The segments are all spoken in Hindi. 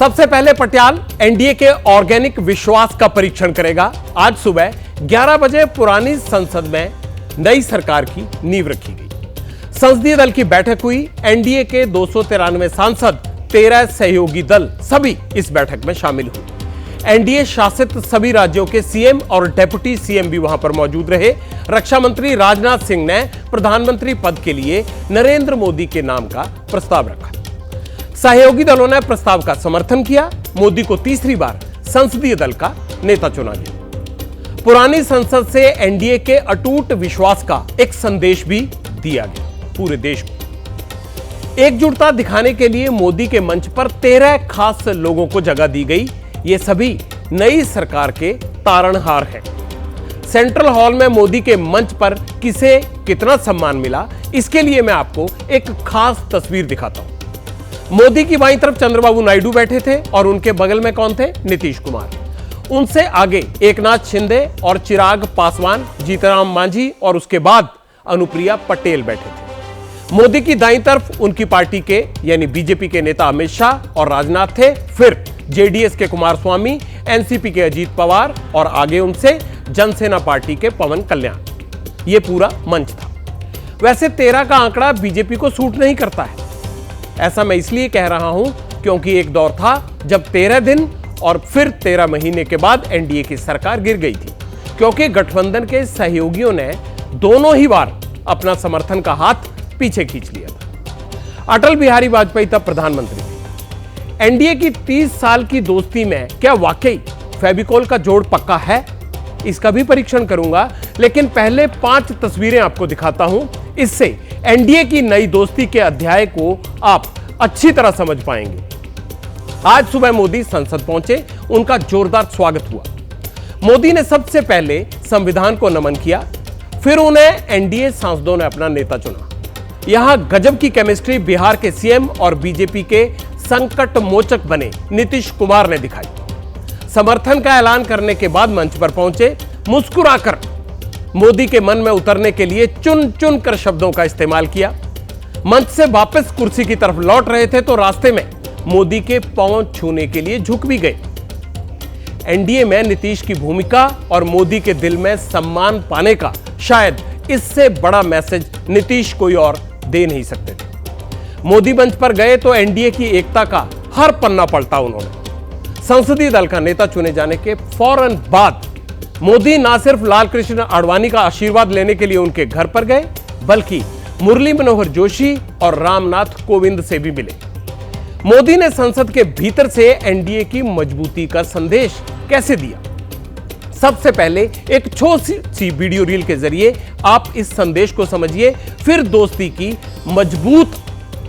सबसे पहले पटियाल एनडीए के ऑर्गेनिक विश्वास का परीक्षण करेगा। आज सुबह 11 बजे पुरानी संसद में नई सरकार की नींव रखी गई। संसदीय दल की बैठक हुई। एनडीए के 293 सांसद, 13 सहयोगी दल सभी इस बैठक में शामिल हुए। एनडीए शासित सभी राज्यों के सीएम और डेप्यूटी सीएम भी वहां पर मौजूद रहे। रक्षा मंत्री राजनाथ सिंह ने प्रधानमंत्री पद के लिए नरेंद्र मोदी के नाम का प्रस्ताव रखा। सहयोगी दलों ने प्रस्ताव का समर्थन किया। मोदी को तीसरी बार संसदीय दल का नेता चुना गया। पुरानी संसद से एनडीए के अटूट विश्वास का एक संदेश भी दिया गया पूरे देश को। एकजुटता दिखाने के लिए मोदी के मंच पर 13 खास लोगों को जगह दी गई। ये सभी नई सरकार के तारणहार हैं। सेंट्रल हॉल में मोदी के मंच पर किसे कितना सम्मान मिला, इसके लिए मैं आपको एक खास तस्वीर दिखाता हूं। मोदी की बाईं तरफ चंद्रबाबू नायडू बैठे थे और उनके बगल में कौन थे? नीतीश कुमार। उनसे आगे एकनाथ शिंदे और चिराग पासवान, जीतनराम मांझी और उसके बाद अनुप्रिया पटेल बैठे थे। मोदी की दाईं तरफ उनकी पार्टी के यानी बीजेपी के नेता अमित शाह और राजनाथ थे। फिर जेडीएस के कुमारस्वामी, एनसीपी के अजीत पवार और आगे उनसे जनसेना पार्टी के पवन कल्याण। यह पूरा मंच था। वैसे 13 का आंकड़ा बीजेपी को सूट नहीं करता है। ऐसा मैं इसलिए कह रहा हूं क्योंकि एक दौर था जब 13 दिन और फिर 13 महीने के बाद एनडीए की सरकार गिर गई थी, क्योंकि गठबंधन के सहयोगियों ने दोनों ही बार अपना समर्थन का हाथ पीछे खींच लिया था। अटल बिहारी वाजपेयी तब प्रधानमंत्री थे। एनडीए की 30 साल की दोस्ती में क्या वाकई फेविकोल का जोड़ पक्का है? इसका भी परीक्षण करूंगा, लेकिन पहले 5 तस्वीरें आपको दिखाता हूं। इससे एनडीए की नई दोस्ती के अध्याय को आप अच्छी तरह समझ पाएंगे। आज सुबह मोदी संसद पहुंचे, उनका जोरदार स्वागत हुआ। मोदी ने सबसे पहले संविधान को नमन किया, फिर उन्हें एनडीए सांसदों ने अपना नेता चुना। यहां गजब की केमिस्ट्री बिहार के सीएम और बीजेपी के संकट मोचक बने नीतीश कुमार ने दिखाई। समर्थन का ऐलान करने के बाद मंच पर पहुंचे, मुस्कुराकर मोदी के मन में उतरने के लिए चुन चुन कर शब्दों का इस्तेमाल किया। मंच से वापस कुर्सी की तरफ लौट रहे थे तो रास्ते में मोदी के पांव छूने के लिए झुक भी गए। एनडीए में नीतीश की भूमिका और मोदी के दिल में सम्मान पाने का शायद इससे बड़ा मैसेज नीतीश कोई और दे नहीं सकते थे। मोदी मंच पर गए तो एनडीए की एकता का हर पन्ना पलटा उन्होंने। संसदीय दल का नेता चुने जाने के फौरन बाद मोदी ना सिर्फ लाल कृष्ण आडवाणी का आशीर्वाद लेने के लिए उनके घर पर गए, बल्कि मुरली मनोहर जोशी और रामनाथ कोविंद से भी मिले। मोदी ने संसद के भीतर से एनडीए की मजबूती का संदेश कैसे दिया? सबसे पहले एक छोटी सी वीडियो रील के जरिए आप इस संदेश को समझिए, फिर दोस्ती की मजबूत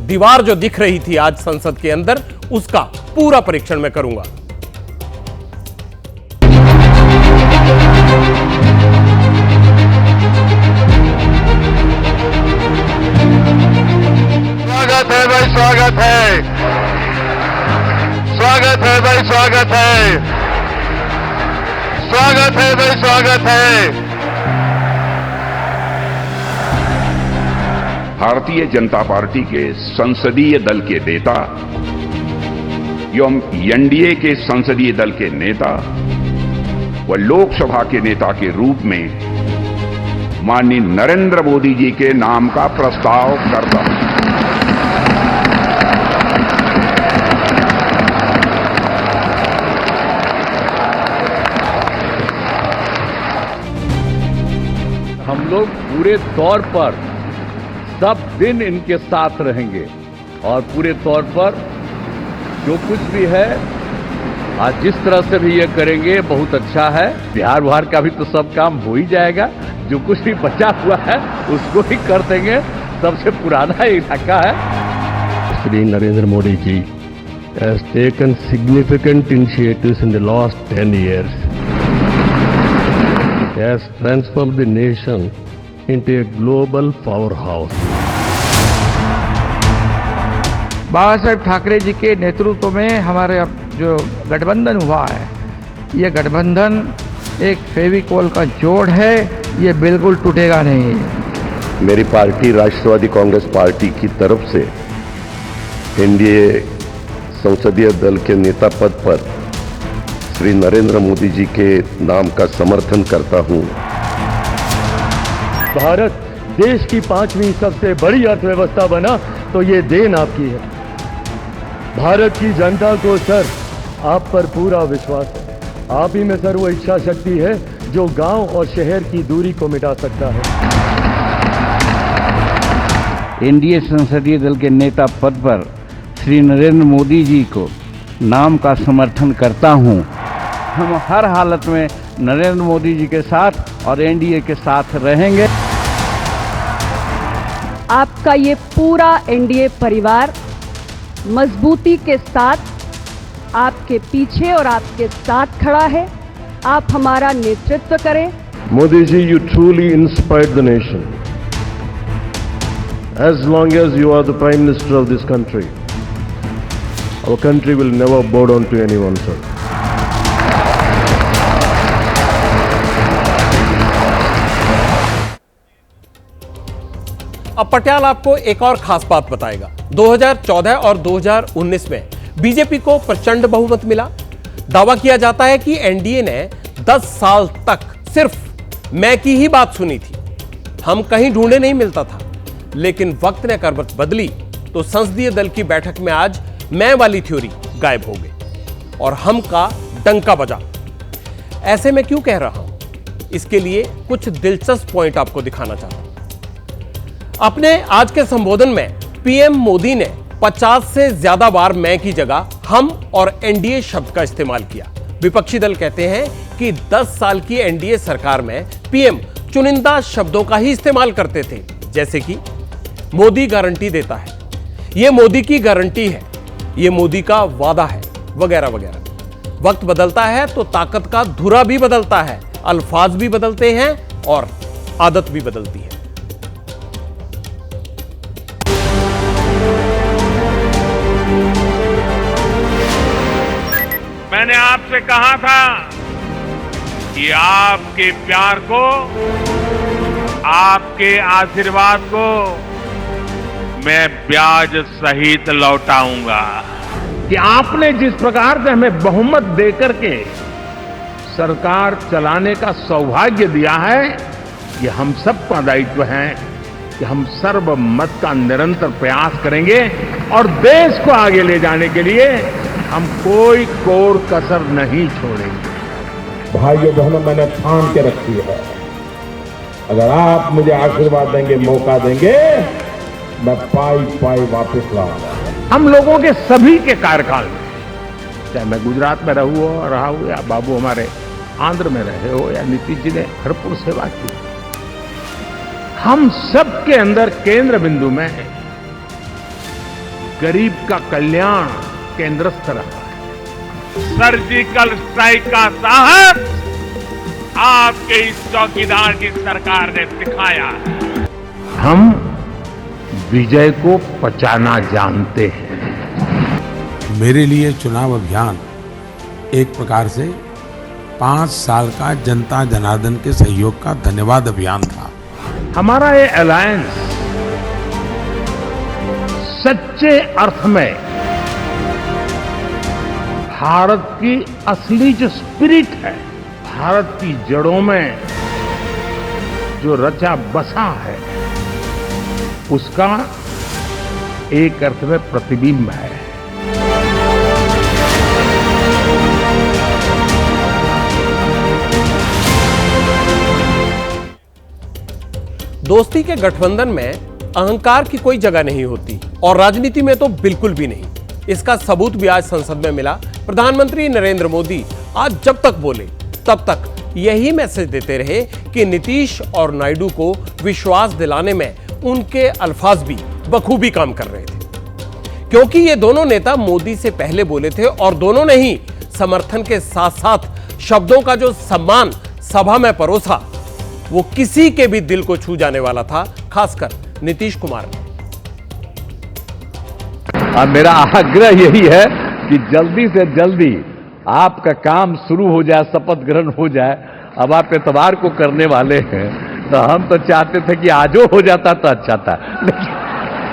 दीवार जो दिख रही थी आज संसद के अंदर, उसका पूरा परीक्षण मैं करूंगा। स्वागत है भाई, स्वागत है, स्वागत है भाई, स्वागत है, स्वागत है भाई, स्वागत है। भारतीय जनता पार्टी के संसदीय दल के नेता एवं एनडीए के संसदीय दल के नेता व लोकसभा के नेता के रूप में माननीय नरेंद्र मोदी जी के नाम का प्रस्ताव करता हूं। हम लोग पूरे तौर पर सब दिन इनके साथ रहेंगे और पूरे तौर पर जो कुछ भी है आज जिस तरह से भी ये करेंगे बहुत अच्छा है। बिहार का भी तो सब काम हो ही जाएगा, जो कुछ भी बचा हुआ है उसको ही कर देंगे। सबसे पुराना इलाका है। Shri Narendra Modi ji has taken significant initiatives in the last 10 years. He has transformed the nation into a global powerhouse. Baba Saheb Thackeray ji के नेतृत्व में हमारे अब जो गठबंधन हुआ है, ये गठबंधन एक फेविकोल का जोड़ है, ये बिल्कुल टूटेगा नहीं। मेरी पार्टी राष्ट्रवादी कांग्रेस पार्टी की तरफ से एनडीए संसदीय दल के नेता पद पर श्री नरेंद्र मोदी जी के नाम का समर्थन करता हूं। भारत देश की 5वीं सबसे बड़ी अर्थव्यवस्था बना तो ये देन आपकी है। भारत की जनता को सर आप पर पूरा विश्वास है। आप ही में सर वो इच्छा शक्ति है जो गांव और शहर की दूरी को मिटा सकता है। एनडीए संसदीय दल के नेता पद पर श्री नरेंद्र मोदी जी को नाम का समर्थन करता हूं। हम हर हालत में नरेंद्र मोदी जी के साथ और एनडीए के साथ रहेंगे। आपका ये पूरा एनडीए परिवार मजबूती के साथ आपके पीछे और आपके साथ खड़ा है। आप हमारा नेतृत्व करें। Modi ji, you truly inspired the nation. As long as you are the Prime Minister of this country, our country will never bow down to anyone, sir. अब पटियाला आपको एक और खास बात बताएगा। 2014 और 2019 में बीजेपी को प्रचंड बहुमत मिला। दावा किया जाता है कि एनडीए ने 10 साल तक सिर्फ मैं की ही बात सुनी थी। हम कहीं ढूंढे नहीं मिलता था। लेकिन वक्त ने करवट बदली तो संसदीय दल की बैठक में आज मैं वाली थ्योरी गायब हो गई और हम का डंका बजा। ऐसे में क्यों कह रहा हूं, इसके लिए कुछ दिलचस्प पॉइंट आपको दिखाना चाहता हूं। अपने आज के संबोधन में पीएम मोदी ने 50 से ज्यादा बार मैं की जगह हम और एनडीए शब्द का इस्तेमाल किया। विपक्षी दल कहते हैं कि 10 साल की एनडीए सरकार में पीएम चुनिंदा शब्दों का ही इस्तेमाल करते थे, जैसे कि मोदी गारंटी देता है, यह मोदी की गारंटी है, यह मोदी का वादा है, वगैरह वगैरह। वक्त बदलता है तो ताकत का धुरा भी बदलता है, अल्फाज भी बदलते हैं और आदत भी बदलती है। मैंने आपसे कहा था कि आपके प्यार को, आपके आशीर्वाद को मैं ब्याज सहित लौटाऊंगा। कि आपने जिस प्रकार से हमें बहुमत देकर के सरकार चलाने का सौभाग्य दिया है, ये हम सबका दायित्व है कि हम सर्वमत का निरंतर प्रयास करेंगे और देश को आगे ले जाने के लिए हम कोई कोर कसर नहीं छोड़ेंगे। भाइयों बहनों, मैंने ठान के रखी है, अगर आप मुझे आशीर्वाद देंगे, मौका देंगे, मैं पाई पाई वापस लाऊंगा। हम लोगों के सभी के कार्यकाल में, चाहे मैं गुजरात में रहा हूं या बाबू हमारे आंध्र में रहे हो या नीतीश जी ने भरपूर सेवा की, हम सबके अंदर केंद्र बिंदु में गरीब का कल्याण केंद्रस्थ रहा है। सर्जिकल स्ट्राइक का साहस आपके इस चौकीदार की सरकार ने सिखाया है। हम विजय को पचाना जानते हैं। मेरे लिए चुनाव अभियान एक प्रकार से 5 साल का जनता जनार्दन के सहयोग का धन्यवाद अभियान था। हमारा ये अलायंस सच्चे अर्थ में भारत की असली जो स्पिरिट है, भारत की जड़ों में जो रचा बसा है, उसका एक अर्थ में प्रतिबिंब है। दोस्ती के गठबंधन में अहंकार की कोई जगह नहीं होती और राजनीति में तो बिल्कुल भी नहीं। इसका सबूत भी आज संसद में मिला। प्रधानमंत्री नरेंद्र मोदी आज जब तक बोले तब तक यही मैसेज देते रहे कि नीतीश और नायडू को विश्वास दिलाने में उनके अल्फाज भी बखूबी काम कर रहे थे, क्योंकि ये दोनों नेता मोदी से पहले बोले थे और दोनों ने ही समर्थन के साथ साथ शब्दों का जो सम्मान सभा में परोसा, वो किसी के भी दिल को छू जाने वाला था, खासकर नीतीश कुमार ने। अब मेरा आग्रह यही है कि जल्दी से जल्दी आपका काम शुरू हो जाए, शपथ ग्रहण हो जाए। अब आप इतवार को करने वाले हैं, तो हम तो चाहते थे कि आजो हो जाता तो अच्छा था,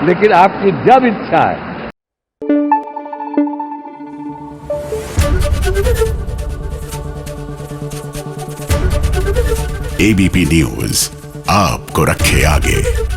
लेकिन आपकी जब इच्छा है। एबीपी न्यूज आपको रखे आगे।